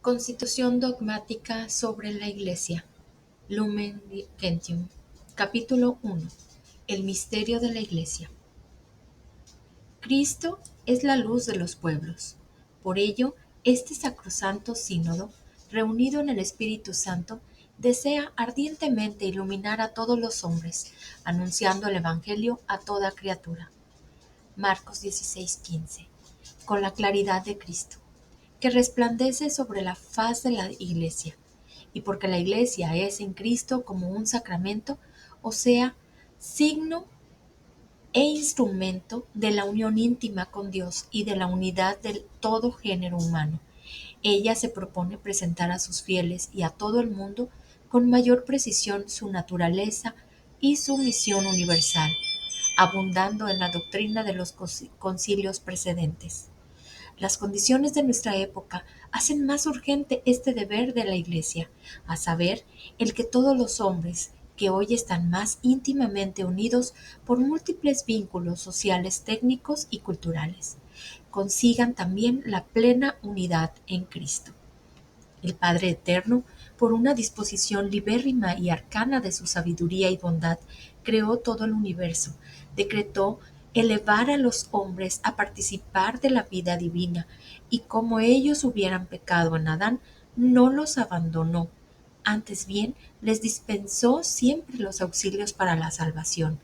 Constitución dogmática sobre la Iglesia. Lumen Gentium. Capítulo 1. El misterio de la Iglesia. Cristo es la luz de los pueblos. Por ello, este sacrosanto sínodo, reunido en el Espíritu Santo, desea ardientemente iluminar a todos los hombres, anunciando el Evangelio a toda criatura. Marcos 16:15. Con la claridad de Cristo, que resplandece sobre la faz de la Iglesia, y porque la Iglesia es en Cristo como un sacramento, o sea, signo e instrumento de la unión íntima con Dios y de la unidad de todo género humano. Ella se propone presentar a sus fieles y a todo el mundo con mayor precisión su naturaleza y su misión universal, abundando en la doctrina de los concilios precedentes. Las condiciones de nuestra época hacen más urgente este deber de la Iglesia, a saber, el que todos los hombres, que hoy están más íntimamente unidos por múltiples vínculos sociales, técnicos y culturales, consigan también la plena unidad en Cristo. El Padre Eterno, por una disposición libérrima y arcana de su sabiduría y bondad, creó todo el universo, decretó elevar a los hombres a participar de la vida divina, y como ellos hubieran pecado en Adán, no los abandonó, antes bien les dispensó siempre los auxilios para la salvación,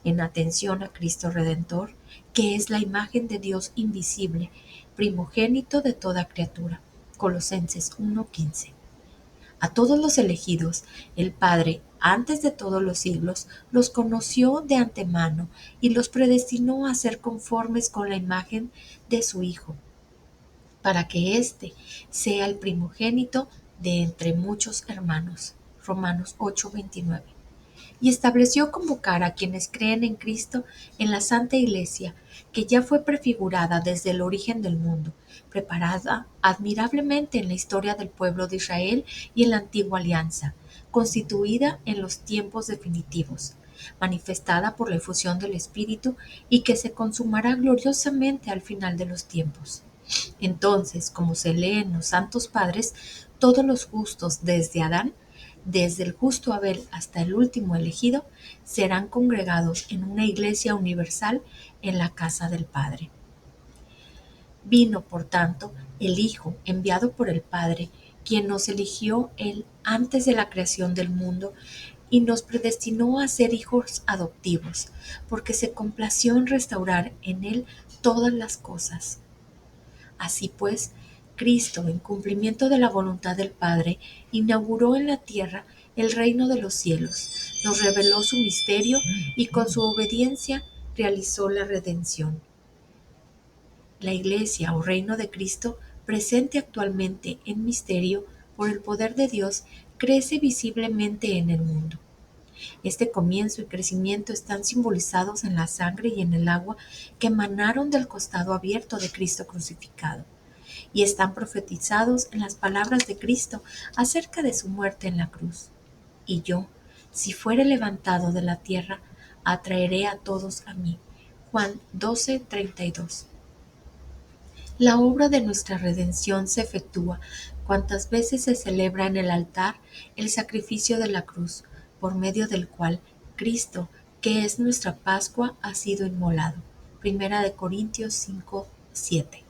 en atención a Cristo Redentor, que es la imagen de Dios invisible, primogénito de toda criatura. Colosenses 1:15. A todos los elegidos, el Padre, antes de todos los siglos, los conoció de antemano y los predestinó a ser conformes con la imagen de su Hijo, para que éste sea el primogénito de entre muchos hermanos. Romanos 8:29. Y estableció convocar a quienes creen en Cristo en la Santa Iglesia, que ya fue prefigurada desde el origen del mundo, preparada admirablemente en la historia del pueblo de Israel y en la antigua alianza, constituida en los tiempos definitivos, manifestada por la efusión del Espíritu y que se consumará gloriosamente al final de los tiempos. Entonces, como se lee en los Santos Padres, todos los justos desde Adán, desde el justo Abel hasta el último elegido, serán congregados en una iglesia universal en la casa del Padre. Vino, por tanto, el Hijo, enviado por el Padre, quien nos eligió Él antes de la creación del mundo y nos predestinó a ser hijos adoptivos, porque se complació en restaurar en Él todas las cosas. Así pues, Cristo, en cumplimiento de la voluntad del Padre, inauguró en la tierra el reino de los cielos, nos reveló su misterio y con su obediencia realizó la redención. La Iglesia o reino de Cristo, presente actualmente en misterio por el poder de Dios, crece visiblemente en el mundo. Este comienzo y crecimiento están simbolizados en la sangre y en el agua que emanaron del costado abierto de Cristo crucificado, y están profetizados en las palabras de Cristo acerca de su muerte en la cruz. Y yo, si fuere levantado de la tierra, atraeré a todos a mí. Juan 12:32. La obra de nuestra redención se efectúa cuantas veces se celebra en el altar el sacrificio de la cruz, por medio del cual Cristo, que es nuestra Pascua, ha sido inmolado. Primera de Corintios 5:7.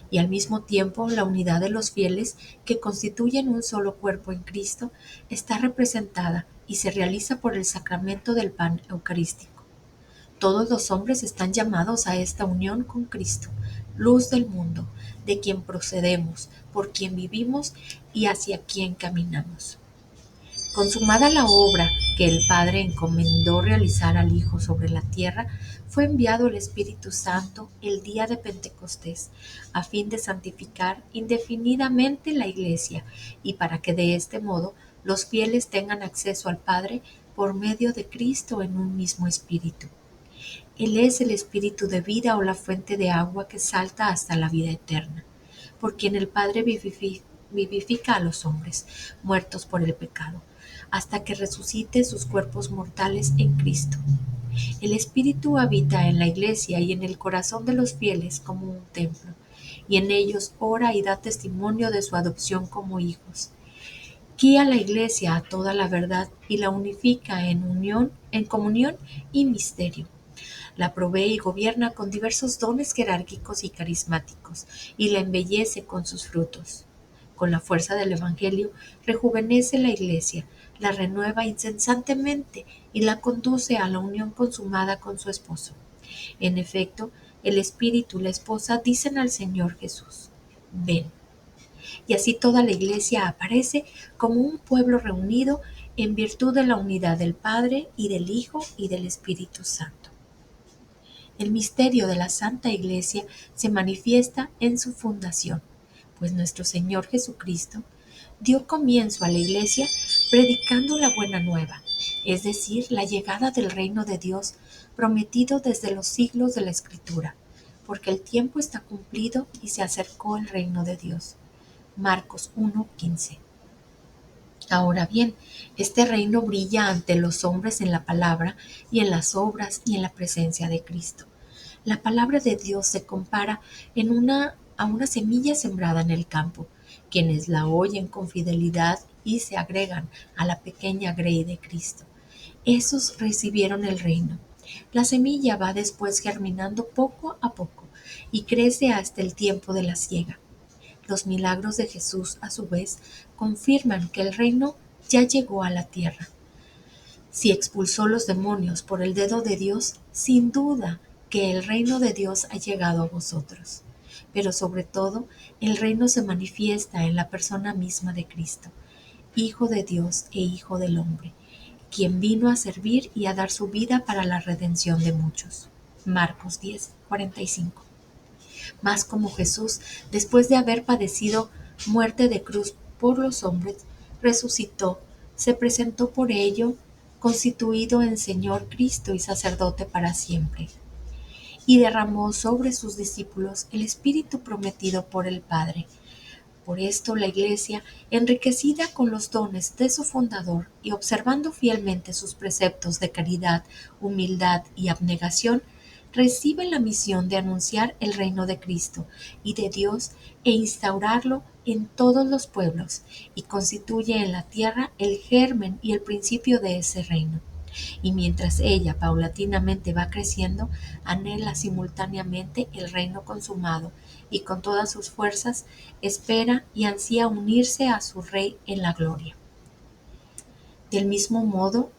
Y al mismo tiempo la unidad de los fieles, que constituyen un solo cuerpo en Cristo, está representada y se realiza por el sacramento del pan eucarístico. Todos los hombres están llamados a esta unión con Cristo, luz del mundo, de quien procedemos, por quien vivimos y hacia quien caminamos. Consumada la obra que el Padre encomendó realizar al Hijo sobre la tierra, fue enviado el Espíritu Santo el día de Pentecostés, a fin de santificar indefinidamente la Iglesia y para que de este modo los fieles tengan acceso al Padre por medio de Cristo en un mismo Espíritu. Él es el Espíritu de vida o la fuente de agua que salta hasta la vida eterna, por quien el Padre vivifica a los hombres, muertos por el pecado, hasta que resucite sus cuerpos mortales en Cristo. El Espíritu habita en la Iglesia y en el corazón de los fieles como un templo, y en ellos ora y da testimonio de su adopción como hijos. Guía a la Iglesia a toda la verdad y la unifica en comunión y misterio. La provee y gobierna con diversos dones jerárquicos y carismáticos, y la embellece con sus frutos. Con la fuerza del Evangelio, rejuvenece la Iglesia, la renueva incesantemente y la conduce a la unión consumada con su esposo. En efecto, el Espíritu y la esposa dicen al Señor Jesús: ven. Y así toda la Iglesia aparece como un pueblo reunido en virtud de la unidad del Padre y del Hijo y del Espíritu Santo. El misterio de la Santa Iglesia se manifiesta en su fundación, pues nuestro Señor Jesucristo dio comienzo a la Iglesia predicando la buena nueva, es decir, la llegada del reino de Dios prometido desde los siglos de la Escritura, porque el tiempo está cumplido y se acercó el reino de Dios. Marcos 1:15. Ahora bien, este reino brilla ante los hombres en la palabra y en las obras y en la presencia de Cristo. La palabra de Dios se compara a una semilla sembrada en el campo. Quienes la oyen con fidelidad y se agregan a la pequeña grey de Cristo, esos recibieron el reino. La semilla va después germinando poco a poco y crece hasta el tiempo de la siega. Los milagros de Jesús, a su vez, confirman que el reino ya llegó a la tierra. Si expulsó los demonios por el dedo de Dios, sin duda que el reino de Dios ha llegado a vosotros. Pero sobre todo, el reino se manifiesta en la persona misma de Cristo, Hijo de Dios e Hijo del hombre, quien vino a servir y a dar su vida para la redención de muchos. Marcos 10:45. Mas como Jesús, después de haber padecido muerte de cruz por los hombres, resucitó, se presentó por ello, constituido en Señor Cristo y sacerdote para siempre, y derramó sobre sus discípulos el Espíritu prometido por el Padre. Por esto la Iglesia, enriquecida con los dones de su fundador y observando fielmente sus preceptos de caridad, humildad y abnegación, recibe la misión de anunciar el reino de Cristo y de Dios e instaurarlo en todos los pueblos, y constituye en la tierra el germen y el principio de ese reino. Y mientras ella paulatinamente va creciendo, anhela simultáneamente el reino consumado y con todas sus fuerzas espera y ansía unirse a su Rey en la gloria. Del mismo modo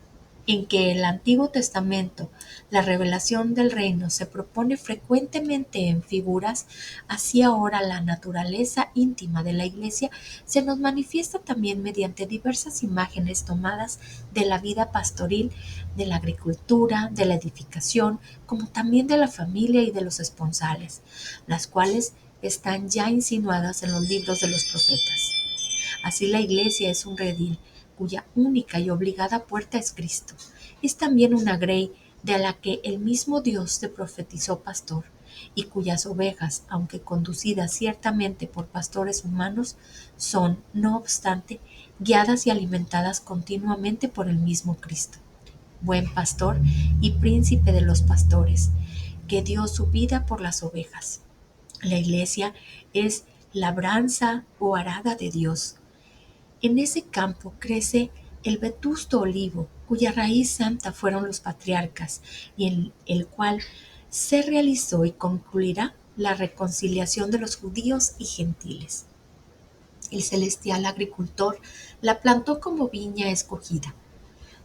en que el Antiguo Testamento, la revelación del reino se propone frecuentemente en figuras, así ahora la naturaleza íntima de la Iglesia se nos manifiesta también mediante diversas imágenes tomadas de la vida pastoril, de la agricultura, de la edificación, como también de la familia y de los esponsales, las cuales están ya insinuadas en los libros de los profetas. Así la Iglesia es un redil, cuya única y obligada puerta es Cristo. Es también una grey de la que el mismo Dios se profetizó pastor, y cuyas ovejas, aunque conducidas ciertamente por pastores humanos, son, no obstante, guiadas y alimentadas continuamente por el mismo Cristo, buen pastor y príncipe de los pastores, que dio su vida por las ovejas. La Iglesia es labranza o arada de Dios. En ese campo crece el vetusto olivo, cuya raíz santa fueron los patriarcas, y en el cual se realizó y concluirá la reconciliación de los judíos y gentiles. El celestial agricultor la plantó como viña escogida.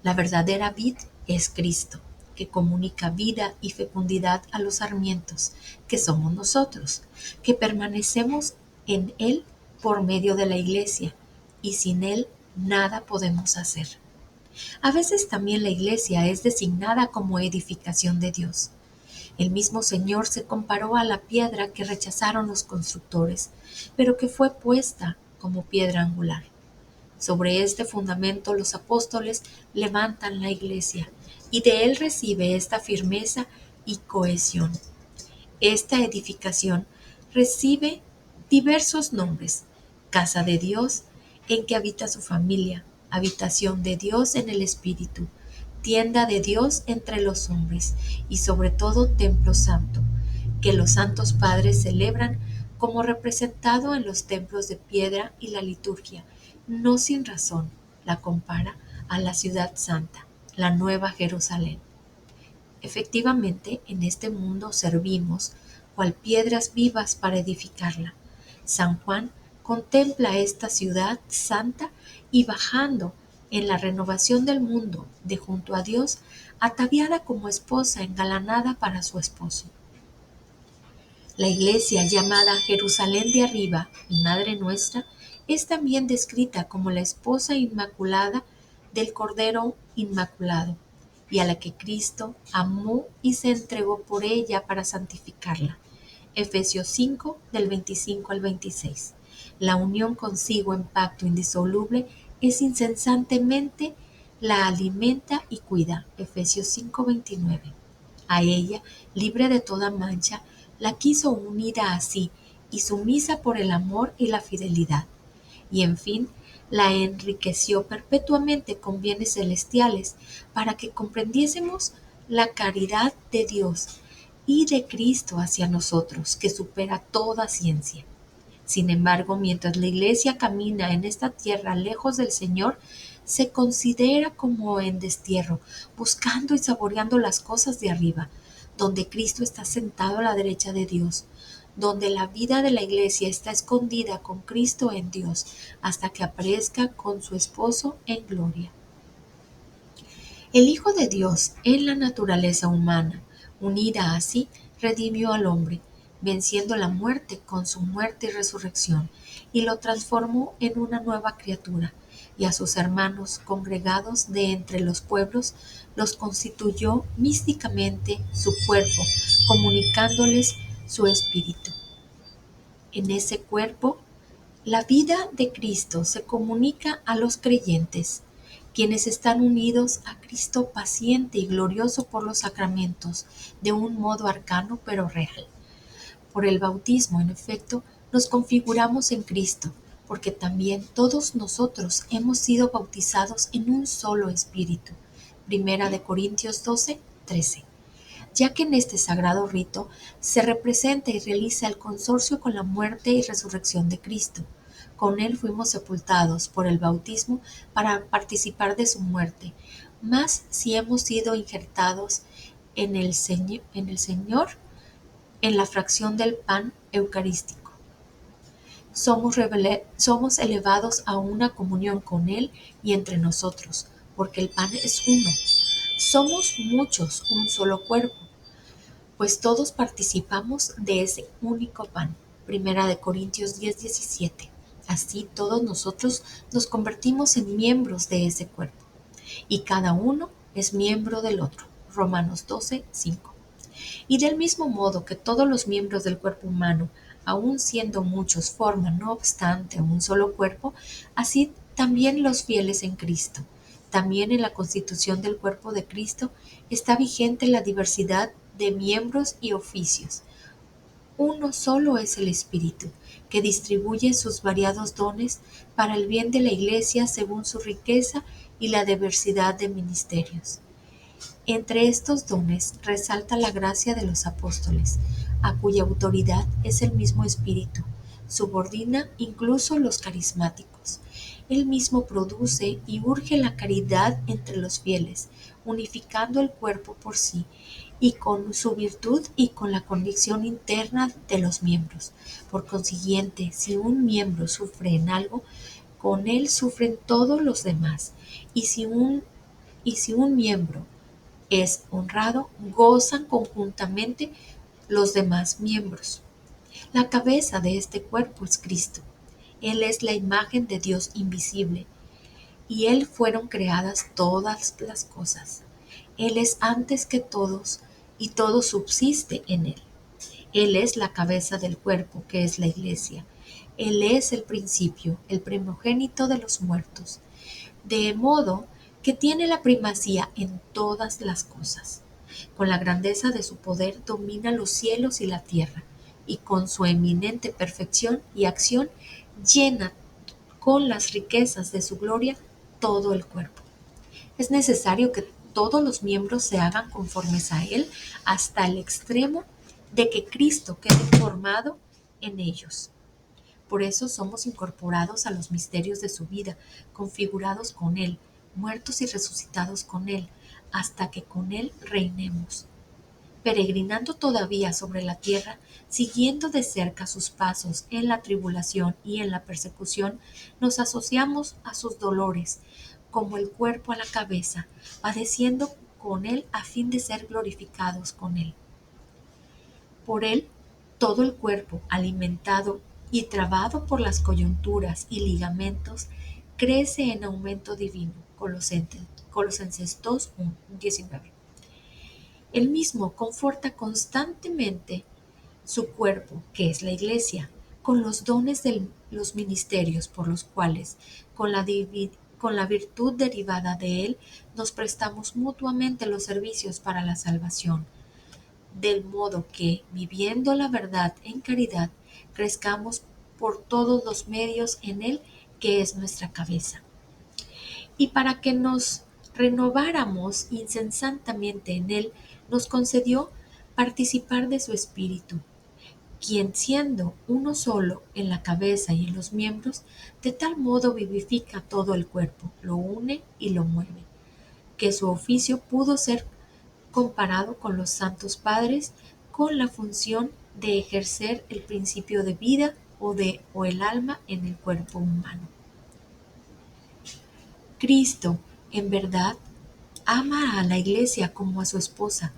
La verdadera vid es Cristo, que comunica vida y fecundidad a los sarmientos, que somos nosotros, que permanecemos en Él por medio de la Iglesia, y sin Él nada podemos hacer. A veces también la Iglesia es designada como edificación de Dios. El mismo Señor se comparó a la piedra que rechazaron los constructores, pero que fue puesta como piedra angular. Sobre este fundamento los apóstoles levantan la Iglesia, y de él recibe esta firmeza y cohesión. Esta edificación recibe diversos nombres: casa de Dios, en que habita su familia; habitación de Dios en el Espíritu; tienda de Dios entre los hombres; y sobre todo templo santo, que los santos padres celebran como representado en los templos de piedra y la liturgia, no sin razón, la compara a la ciudad santa, la Nueva Jerusalén. Efectivamente, en este mundo servimos cual piedras vivas para edificarla. San Juan contempla esta ciudad santa y bajando en la renovación del mundo de junto a Dios, ataviada como esposa engalanada para su esposo. La iglesia llamada Jerusalén de arriba y Madre Nuestra es también descrita como la esposa inmaculada del Cordero Inmaculado y a la que Cristo amó y se entregó por ella para santificarla. Efesios 5 del 25 al 26. La unión consigo en pacto indisoluble es incesantemente la alimenta y cuida. Efesios 5:29. A ella, libre de toda mancha, la quiso unida a sí y sumisa por el amor y la fidelidad. Y en fin, la enriqueció perpetuamente con bienes celestiales para que comprendiésemos la caridad de Dios y de Cristo hacia nosotros, que supera toda ciencia. Sin embargo, mientras la Iglesia camina en esta tierra lejos del Señor, se considera como en destierro, buscando y saboreando las cosas de arriba, donde Cristo está sentado a la derecha de Dios, donde la vida de la Iglesia está escondida con Cristo en Dios, hasta que aparezca con su esposo en gloria. El Hijo de Dios, en la naturaleza humana, unida así, redimió al hombre, venciendo la muerte con su muerte y resurrección, y lo transformó en una nueva criatura, y a sus hermanos congregados de entre los pueblos los constituyó místicamente su cuerpo, comunicándoles su espíritu. En ese cuerpo, la vida de Cristo se comunica a los creyentes, quienes están unidos a Cristo paciente y glorioso por los sacramentos, de un modo arcano pero real. Por el bautismo, en efecto, nos configuramos en Cristo, porque también todos nosotros hemos sido bautizados en un solo espíritu. Primera de Corintios 12:13. Ya que en este sagrado rito se representa y realiza el consorcio con la muerte y resurrección de Cristo. Con él fuimos sepultados por el bautismo para participar de su muerte, mas si hemos sido injertados en el Señor, en la fracción del pan eucarístico. Somos elevados a una comunión con Él y entre nosotros, porque el pan es uno. Somos muchos, un solo cuerpo, pues todos participamos de ese único pan. Primera de Corintios 10:17. Así todos nosotros nos convertimos en miembros de ese cuerpo, y cada uno es miembro del otro. Romanos 12:5. Y del mismo modo que todos los miembros del cuerpo humano, aun siendo muchos, forman, no obstante, un solo cuerpo, así también los fieles en Cristo. También en la constitución del cuerpo de Cristo está vigente la diversidad de miembros y oficios. Uno solo es el Espíritu, que distribuye sus variados dones para el bien de la Iglesia según su riqueza y la diversidad de ministerios. Entre estos dones resalta la gracia de los apóstoles, a cuya autoridad es el mismo Espíritu. Subordina incluso los carismáticos. Él mismo produce y urge la caridad entre los fieles, unificando el cuerpo por sí y con su virtud y con la convicción interna de los miembros. Por consiguiente, si un miembro sufre en algo, con él sufren todos los demás. Y si un miembro es honrado, gozan conjuntamente los demás miembros. La cabeza de este cuerpo es Cristo. Él es la imagen de Dios invisible, y Él fueron creadas todas las cosas. Él es antes que todos, y todo subsiste en Él. Él es la cabeza del cuerpo, que es la Iglesia. Él es el principio, el primogénito de los muertos, de modo que tiene la primacía en todas las cosas. Con la grandeza de su poder domina los cielos y la tierra, y con su eminente perfección y acción llena con las riquezas de su gloria todo el cuerpo. Es necesario que todos los miembros se hagan conformes a Él hasta el extremo de que Cristo quede formado en ellos. Por eso somos incorporados a los misterios de su vida, configurados con Él, muertos y resucitados con Él, hasta que con Él reinemos. Peregrinando todavía sobre la tierra, siguiendo de cerca sus pasos en la tribulación y en la persecución, nos asociamos a sus dolores, como el cuerpo a la cabeza, padeciendo con Él a fin de ser glorificados con Él. Por Él, todo el cuerpo, alimentado y trabado por las coyunturas y ligamentos, crece en aumento divino. Colosenses 2:19. Él mismo conforta constantemente su cuerpo, que es la Iglesia, con los dones de los ministerios por los cuales, con la virtud derivada de Él, nos prestamos mutuamente los servicios para la salvación, del modo que, viviendo la verdad en caridad, crezcamos por todos los medios en Él, que es nuestra cabeza. Y para que nos renováramos incesantemente en Él, nos concedió participar de su Espíritu, quien siendo uno solo en la cabeza y en los miembros, de tal modo vivifica todo el cuerpo, lo une y lo mueve, que su oficio pudo ser comparado con los santos padres con la función de ejercer el principio de vida o el alma en el cuerpo humano. Cristo, en verdad, ama a la Iglesia como a su esposa,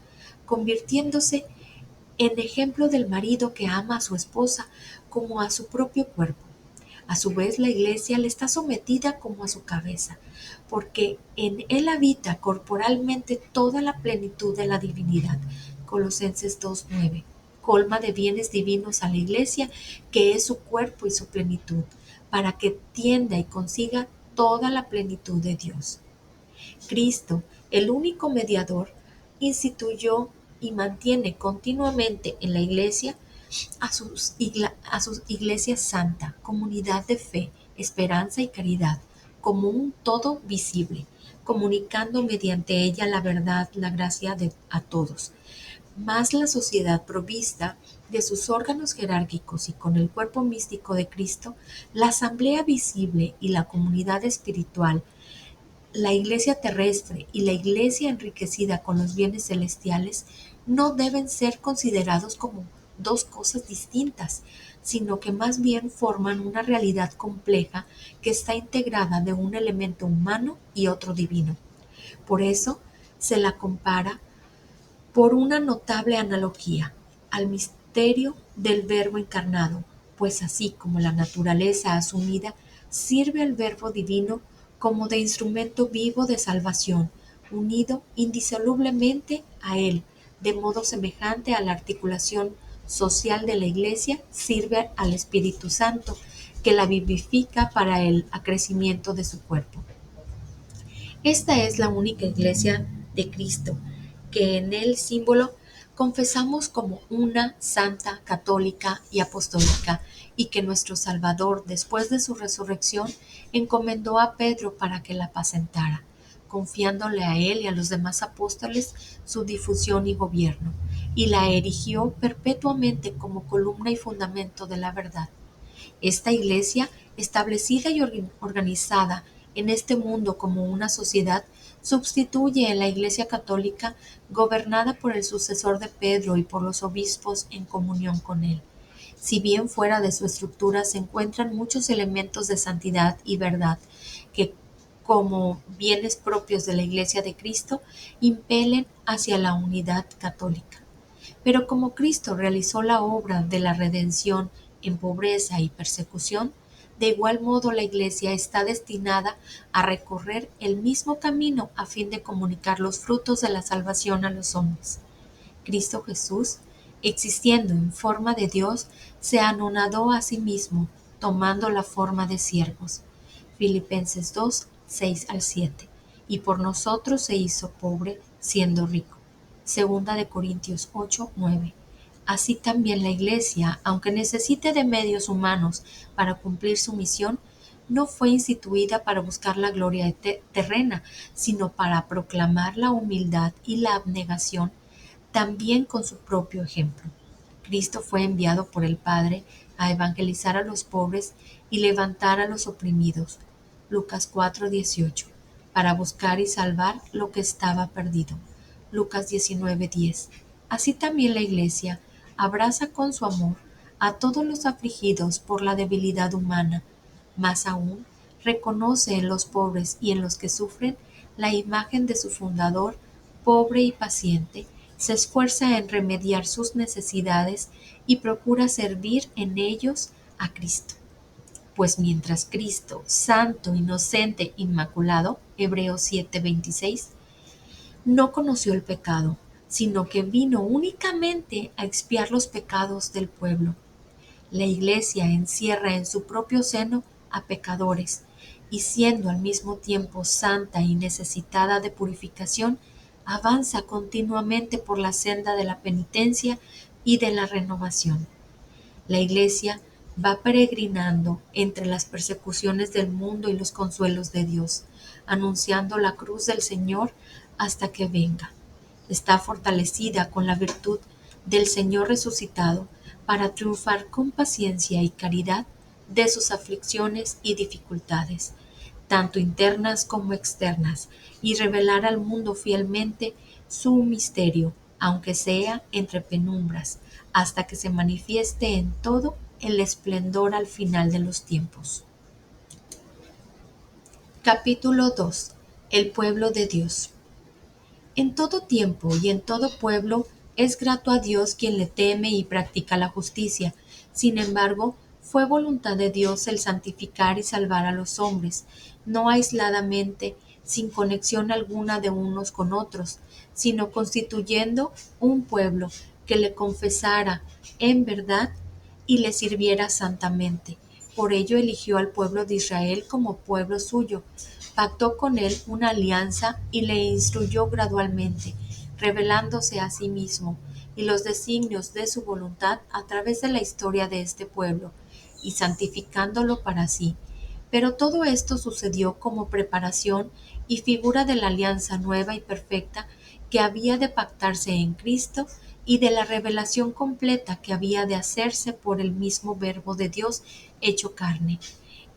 convirtiéndose en ejemplo del marido que ama a su esposa como a su propio cuerpo. A su vez, la Iglesia le está sometida como a su cabeza, porque en él habita corporalmente toda la plenitud de la divinidad. Colosenses 2:9. Colma de bienes divinos a la Iglesia, que es su cuerpo y su plenitud, para que tienda y consiga toda la plenitud de Dios. Cristo, el único mediador, instituyó y mantiene continuamente en la Iglesia a sus iglesias santa, comunidad de fe, esperanza y caridad, como un todo visible, comunicando mediante ella la verdad, la gracia a todos. Más la sociedad provista de sus órganos jerárquicos y con el cuerpo místico de Cristo, la asamblea visible y la comunidad espiritual, la iglesia terrestre y la iglesia enriquecida con los bienes celestiales no deben ser considerados como dos cosas distintas, sino que más bien forman una realidad compleja que está integrada de un elemento humano y otro divino. Por eso se la compara por una notable analogía al misterio del Verbo encarnado, pues así como la naturaleza asumida sirve al Verbo divino como de instrumento vivo de salvación, unido indisolublemente a él, de modo semejante a la articulación social de la Iglesia sirve al Espíritu Santo, que la vivifica para el acrecimiento de su cuerpo. Esta es la única Iglesia de Cristo, que en el símbolo confesamos como una, santa, católica y apostólica, y que nuestro Salvador, después de su resurrección, encomendó a Pedro para que la apacentara, confiándole a él y a los demás apóstoles su difusión y gobierno, y la erigió perpetuamente como columna y fundamento de la verdad. Esta Iglesia, establecida y organizada en este mundo como una sociedad, sustituye en la Iglesia católica gobernada por el sucesor de Pedro y por los obispos en comunión con él. Si bien fuera de su estructura se encuentran muchos elementos de santidad y verdad que, como bienes propios de la Iglesia de Cristo, impelen hacia la unidad católica. Pero como Cristo realizó la obra de la redención en pobreza y persecución, de igual modo la Iglesia está destinada a recorrer el mismo camino a fin de comunicar los frutos de la salvación a los hombres. Cristo Jesús, existiendo en forma de Dios, se anonadó a sí mismo, tomando la forma de siervos. Filipenses 2:6-7. Y por nosotros se hizo pobre, siendo rico. Segunda de Corintios 8:9. Así también la Iglesia, aunque necesite de medios humanos para cumplir su misión, no fue instituida para buscar la gloria terrena, sino para proclamar la humildad y la abnegación, también con su propio ejemplo. Cristo fue enviado por el Padre a evangelizar a los pobres y levantar a los oprimidos. Lucas 4:18. Para buscar y salvar lo que estaba perdido. Lucas 19:10. Así también la Iglesia abraza con su amor a todos los afligidos por la debilidad humana. Más aún, reconoce en los pobres y en los que sufren la imagen de su fundador, pobre y paciente, se esfuerza en remediar sus necesidades y procura servir en ellos a Cristo. Pues mientras Cristo, santo, inocente, inmaculado, Hebreos 7:26, no conoció el pecado, sino que vino únicamente a expiar los pecados del pueblo. La Iglesia encierra en su propio seno a pecadores, y siendo al mismo tiempo santa y necesitada de purificación, avanza continuamente por la senda de la penitencia y de la renovación. La Iglesia va peregrinando entre las persecuciones del mundo y los consuelos de Dios, anunciando la cruz del Señor hasta que venga. Está fortalecida con la virtud del Señor resucitado para triunfar con paciencia y caridad de sus aflicciones y dificultades, tanto internas como externas, y revelar al mundo fielmente su misterio, aunque sea entre penumbras, hasta que se manifieste en todo el esplendor al final de los tiempos. Capítulo 2. El pueblo de Dios. En todo tiempo y en todo pueblo es grato a Dios quien le teme y practica la justicia. Sin embargo, fue voluntad de Dios el santificar y salvar a los hombres, no aisladamente, sin conexión alguna de unos con otros, sino constituyendo un pueblo que le confesara en verdad y le sirviera santamente. Por ello eligió al pueblo de Israel como pueblo suyo, pactó con él una alianza y le instruyó gradualmente, revelándose a sí mismo y los designios de su voluntad a través de la historia de este pueblo, y santificándolo para sí. Pero todo esto sucedió como preparación y figura de la alianza nueva y perfecta que había de pactarse en Cristo y de la revelación completa que había de hacerse por el mismo Verbo de Dios hecho carne.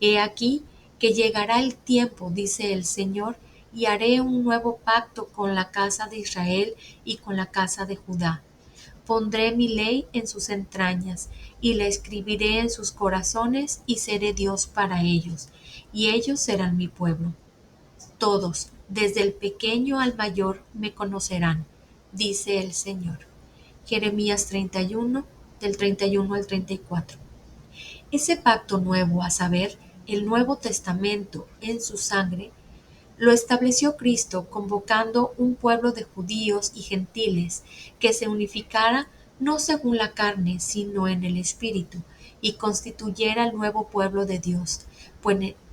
He aquí que llegará el tiempo, dice el Señor, y haré un nuevo pacto con la casa de Israel y con la casa de Judá. Pondré mi ley en sus entrañas, y la escribiré en sus corazones, y seré Dios para ellos, y ellos serán mi pueblo. Todos, desde el pequeño al mayor, me conocerán, dice el Señor. Jeremías 31, del 31 al 34. Ese pacto nuevo, a saber, el Nuevo Testamento en su sangre, lo estableció Cristo convocando un pueblo de judíos y gentiles que se unificara no según la carne, sino en el Espíritu, y constituyera el nuevo pueblo de Dios,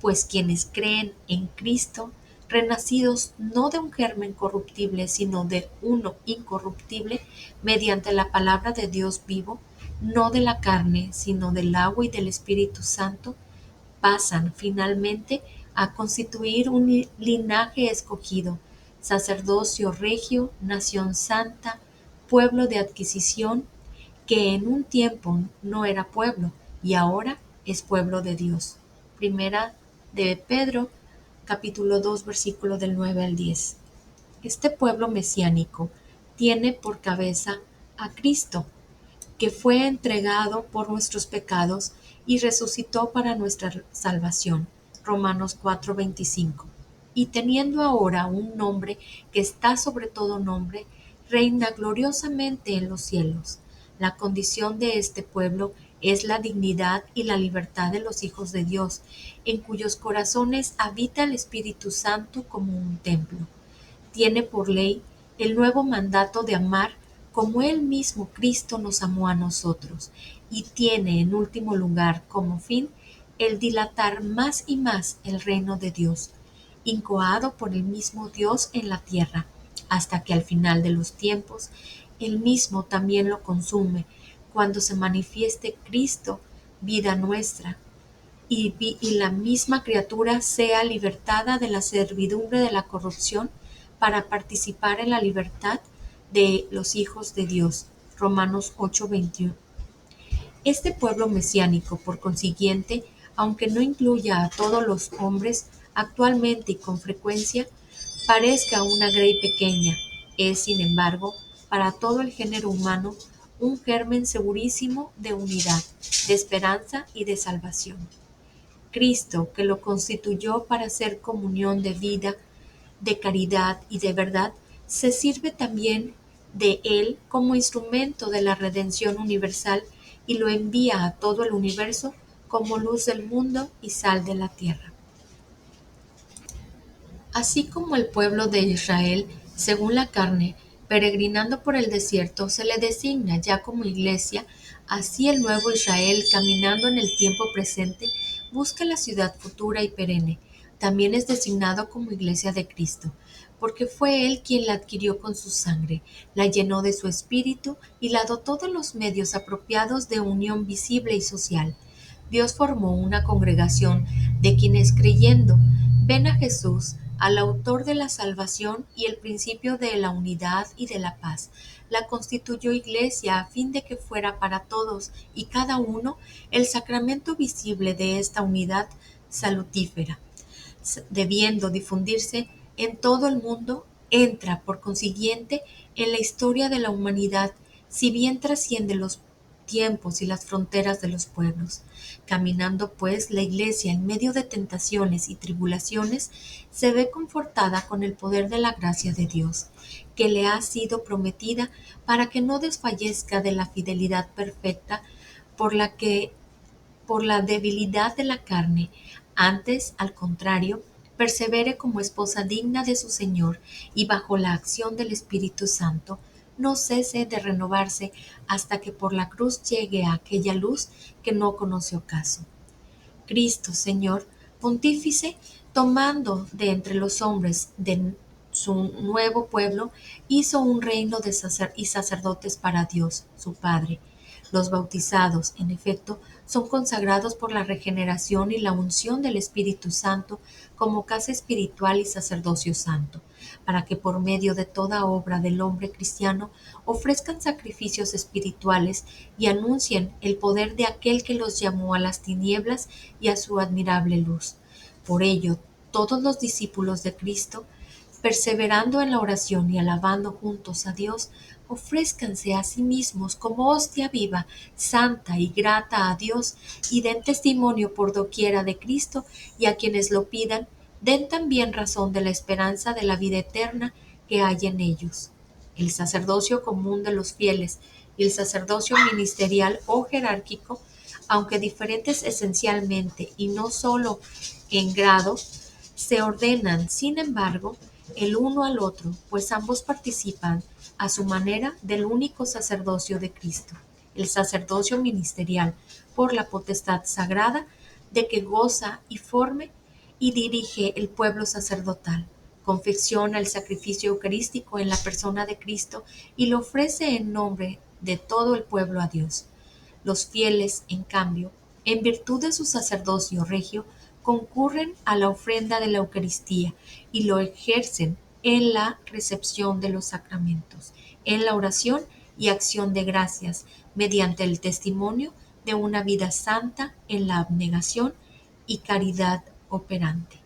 pues quienes creen en Cristo, renacidos no de un germen corruptible, sino de uno incorruptible, mediante la palabra de Dios vivo, no de la carne, sino del agua y del Espíritu Santo, pasan finalmente a constituir un linaje escogido, sacerdocio regio, nación santa, pueblo de adquisición, que en un tiempo no era pueblo y ahora es pueblo de Dios. Primera de Pedro, capítulo 2, versículo del 9 al 10. Este pueblo mesiánico tiene por cabeza a Cristo, que fue entregado por nuestros pecados y resucitó para nuestra salvación. Romanos 4:25. Y teniendo ahora un nombre que está sobre todo nombre, reina gloriosamente en los cielos. La condición de este pueblo es la dignidad y la libertad de los hijos de Dios, en cuyos corazones habita el Espíritu Santo como un templo. Tiene por ley el nuevo mandato de amar como Él mismo Cristo nos amó a nosotros, y tiene en último lugar como fin el dilatar más y más el reino de Dios, incoado por el mismo Dios en la tierra, hasta que al final de los tiempos Él mismo también lo consume, cuando se manifieste Cristo, vida nuestra, y la misma criatura sea libertada de la servidumbre de la corrupción para participar en la libertad de los hijos de Dios. Romanos 8:21. Este pueblo mesiánico, por consiguiente, aunque no incluya a todos los hombres, actualmente y con frecuencia parezca una grey pequeña, es, sin embargo, para todo el género humano, un germen segurísimo de unidad, de esperanza y de salvación. Cristo, que lo constituyó para ser comunión de vida, de caridad y de verdad, se sirve también de él como instrumento de la redención universal y lo envía a todo el universo como luz del mundo y sal de la tierra. Así como el pueblo de Israel, según la carne, peregrinando por el desierto, se le designa ya como iglesia, así el nuevo Israel, caminando en el tiempo presente, busca la ciudad futura y perenne. También es designado como iglesia de Cristo, porque fue Él quien la adquirió con su sangre, la llenó de su espíritu y la dotó de los medios apropiados de unión visible y social. Dios formó una congregación de quienes creyendo ven a Jesús, al autor de la salvación y el principio de la unidad y de la paz. La constituyó iglesia a fin de que fuera para todos y cada uno el sacramento visible de esta unidad salutífera, debiendo difundirse en todo el mundo, entra, por consiguiente, en la historia de la humanidad, si bien trasciende los tiempos y las fronteras de los pueblos. Caminando pues la Iglesia en medio de tentaciones y tribulaciones, se ve confortada con el poder de la gracia de Dios, que le ha sido prometida para que no desfallezca de la fidelidad perfecta por la que por la debilidad de la carne, antes, al contrario, persevere como esposa digna de su Señor y bajo la acción del Espíritu Santo, no cese de renovarse hasta que por la cruz llegue a aquella luz que no conoce ocaso. Cristo, Señor, pontífice, tomando de entre los hombres de su nuevo pueblo, hizo un reino de y sacerdotes para Dios, su Padre. Los bautizados, en efecto, son consagrados por la regeneración y la unción del Espíritu Santo como casa espiritual y sacerdocio santo, para que por medio de toda obra del hombre cristiano ofrezcan sacrificios espirituales y anuncien el poder de aquel que los llamó a las tinieblas y a su admirable luz. Por ello, todos los discípulos de Cristo, perseverando en la oración y alabando juntos a Dios, ofrézcanse a sí mismos como hostia viva, santa y grata a Dios, y den testimonio por doquiera de Cristo, y a quienes lo pidan, den también razón de la esperanza de la vida eterna que hay en ellos. El sacerdocio común de los fieles y el sacerdocio ministerial o jerárquico, aunque diferentes esencialmente y no sólo en grado, se ordenan, sin embargo, el uno al otro, pues ambos participan a su manera del único sacerdocio de Cristo, el sacerdocio ministerial, por la potestad sagrada de que goza y forme y dirige el pueblo sacerdotal. Confecciona el sacrificio eucarístico en la persona de Cristo y lo ofrece en nombre de todo el pueblo a Dios. Los fieles, en cambio, en virtud de su sacerdocio regio, concurren a la ofrenda de la Eucaristía y lo ejercen en la recepción de los sacramentos, en la oración y acción de gracias, mediante el testimonio de una vida santa en la abnegación y caridad operante.